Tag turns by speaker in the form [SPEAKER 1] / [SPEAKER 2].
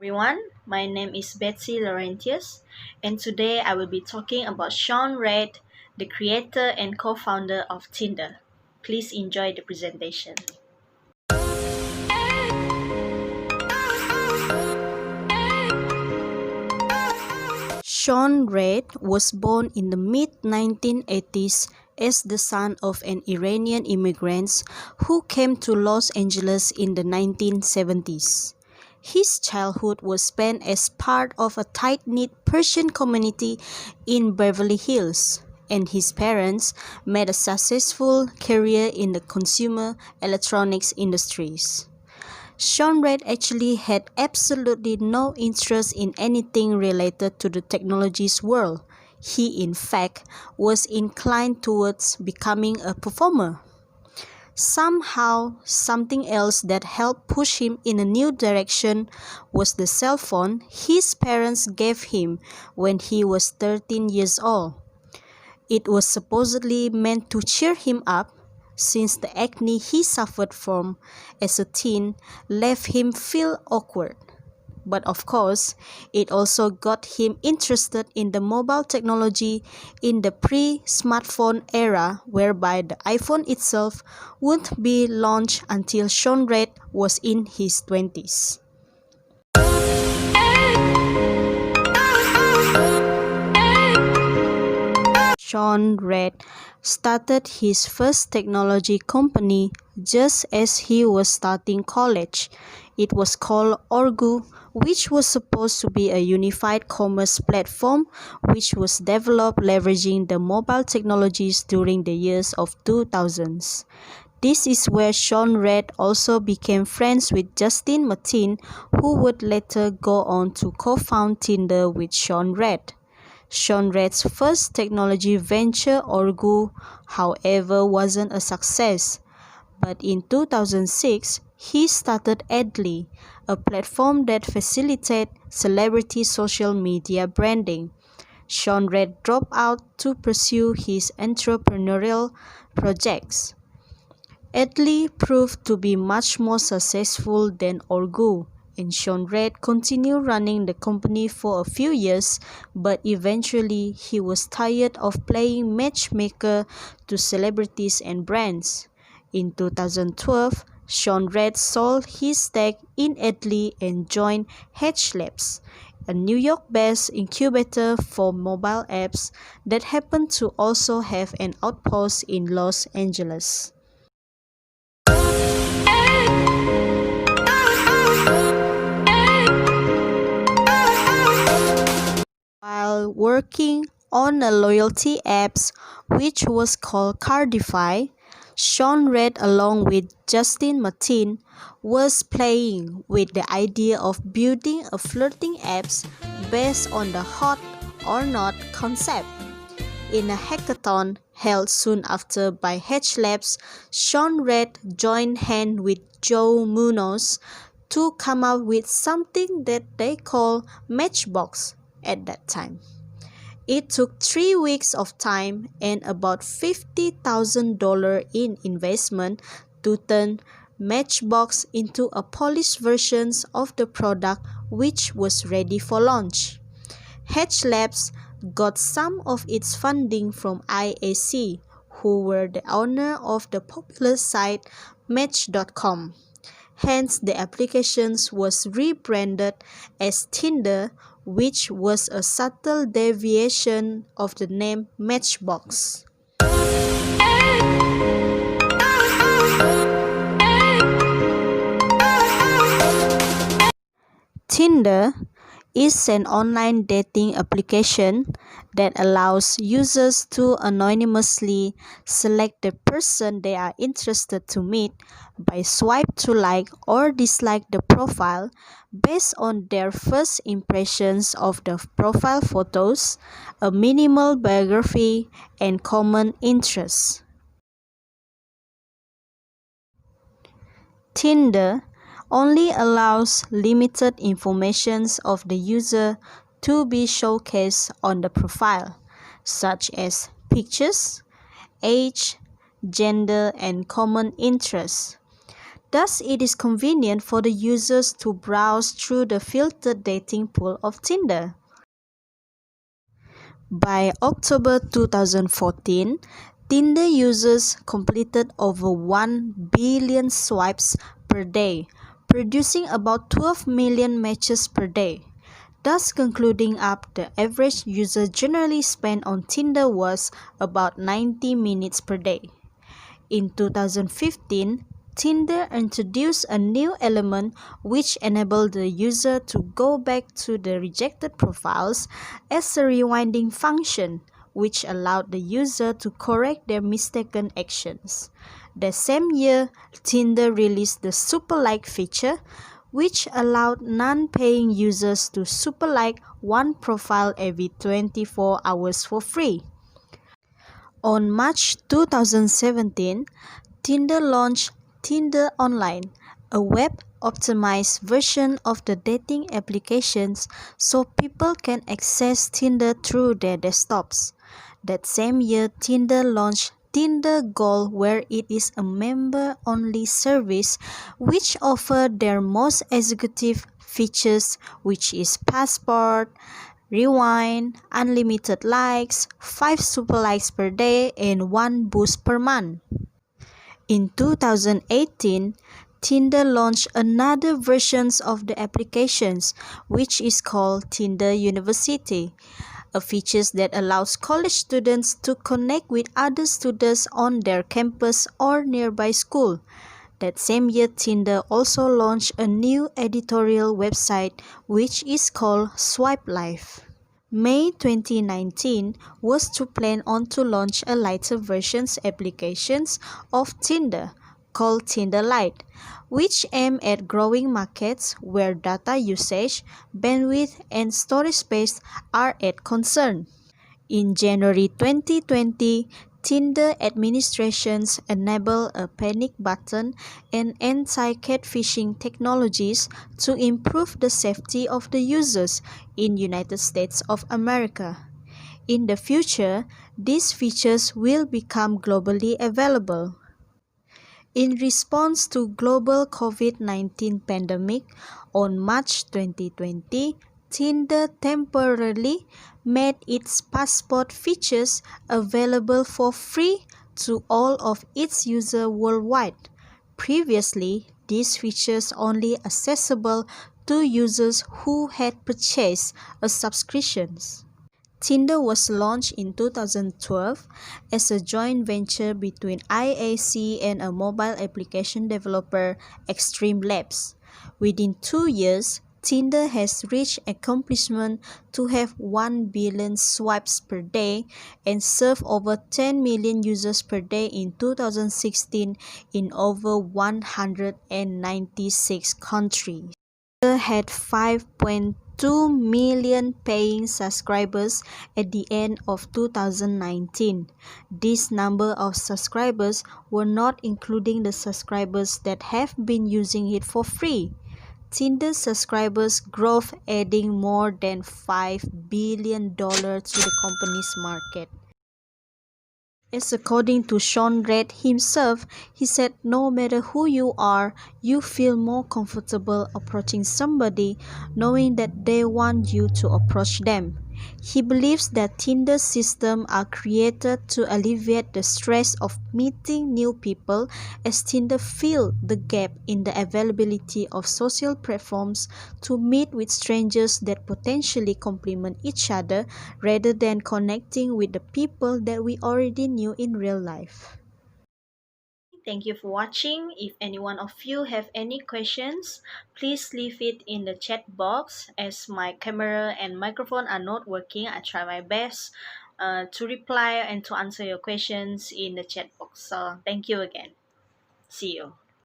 [SPEAKER 1] Everyone. My name is Betsy Laurentius, and today I will be talking about Sean Rad, the creator and co founder of Tinder. Please enjoy the presentation. Sean Rad was born in the mid 1980s as the son of an Iranian immigrant who came to Los Angeles in the 1970s. His childhood was spent as part of a tight-knit Persian community in Beverly Hills, and his parents made a successful career in the consumer electronics industries. Sean Rad actually had absolutely no interest in anything related to the technology's world. He, in fact, was inclined towards becoming a performer. Somehow, something else that helped push him in a new direction was the cell phone his parents gave him when he was 13 years old. It was supposedly meant to cheer him up, since the acne he suffered from as a teen left him feel awkward. But of course, it also got him interested in the mobile technology in the pre-smartphone era, whereby the iPhone itself wouldn't be launched until Sean Rad was in his 20s. Sean Rad started his first technology company just as he was starting college. It was called Orgu, which was supposed to be a unified commerce platform which was developed leveraging the mobile technologies during the years of 2000s. This is where Sean Rad also became friends with Justin Martin, who would later go on to co-found Tinder with Sean Rad. Sean Rad's first technology venture, Orgu, however, wasn't a success. But in 2006, he started Adly, a platform that facilitated celebrity social media branding. Sean Rad dropped out to pursue his entrepreneurial projects. Adly proved to be much more successful than Orgu, and Sean Rad continued running the company for a few years, but eventually he was tired of playing matchmaker to celebrities and brands. In 2012, Sean Rad sold his stake in Adly and joined Hatch Labs, a New York-based incubator for mobile apps that happened to also have an outpost in Los Angeles. While working on a loyalty app which was called Cardify, Sean Rad, along with Justin Martin, was playing with the idea of building a flirting app based on the hot or not concept. In a hackathon held soon after by Hatch Labs, Sean Rad joined hands with Joe Munoz to come up with something that they call Matchbox at that time. It took 3 weeks of time and about $50,000 in investment to turn Matchbox into a polished version of the product which was ready for launch. Hatch Labs got some of its funding from IAC, who were the owner of the popular site Match.com. Hence, the application was rebranded as Tinder, which was a subtle deviation of the name Matchbox. Tinder is an online dating application that allows users to anonymously select the person they are interested to meet by swipe to like or dislike the profile based on their first impressions of the profile photos, a minimal biography, and common interests. Tinder only allows limited information of the user to be showcased on the profile, such as pictures, age, gender, and common interests. Thus, it is convenient for the users to browse through the filtered dating pool of Tinder. By October 2014, Tinder users completed over 1 billion swipes per day, producing about 12 million matches per day. Thus concluding up, the average user generally spent on Tinder was about 90 minutes per day. In 2015, Tinder introduced a new element which enabled the user to go back to the rejected profiles as a rewinding function, which allowed the user to correct their mistaken actions. The same year, Tinder released the Super Like feature, which allowed non-paying users to super like one profile every 24 hours for free. On March 2017, Tinder launched Tinder Online, a web-optimized version of the dating applications so people can access Tinder through their desktops. That same year, Tinder launched Tinder Gold, where it is a member-only service which offers their most executive features, which is passport, rewind, unlimited likes, 5 super likes per day, and 1 boost per month. In 2018, Tinder launched another version of the applications, which is called Tinder University, a feature that allows college students to connect with other students on their campus or nearby school. That same year, Tinder also launched a new editorial website, which is called Swipe Life. May 2019 was to plan on to launch a lighter versions applications of Tinder called Tinder Lite, which aim at growing markets where data usage, bandwidth, and storage space are at concern. In January 2020, Tinder administrations enabled a panic button and anti-catfishing technologies to improve the safety of the users in United States of America. In the future, these features will become globally available. In response to global COVID-19 pandemic, on March 2020, Tinder temporarily made its passport features available for free to all of its users worldwide. Previously, these features only accessible to users who had purchased a subscription. Tinder was launched in 2012 as a joint venture between IAC and a mobile application developer, Extreme Labs. Within 2 years, Tinder has reached accomplishment to have 1 billion swipes per day and serve over 10 million users per day in 2016 in over 196 countries. Had 5.2 million paying subscribers at the end of 2019. This number of subscribers were not including the subscribers that have been using it for free. Tinder subscribers growth adding more than $5 billion to the company's market. As according to Sean Rad himself, he said no matter who you are, you feel more comfortable approaching somebody knowing that they want you to approach them. He believes that Tinder systems are created to alleviate the stress of meeting new people, as Tinder fills the gap in the availability of social platforms to meet with strangers that potentially complement each other rather than connecting with the people that we already knew in real life. Thank you for watching. If any one of you have any questions, please leave it in the chat box. As my camera and microphone are not working, I try my best to reply and to answer your questions in the chat box. So thank you again. See you.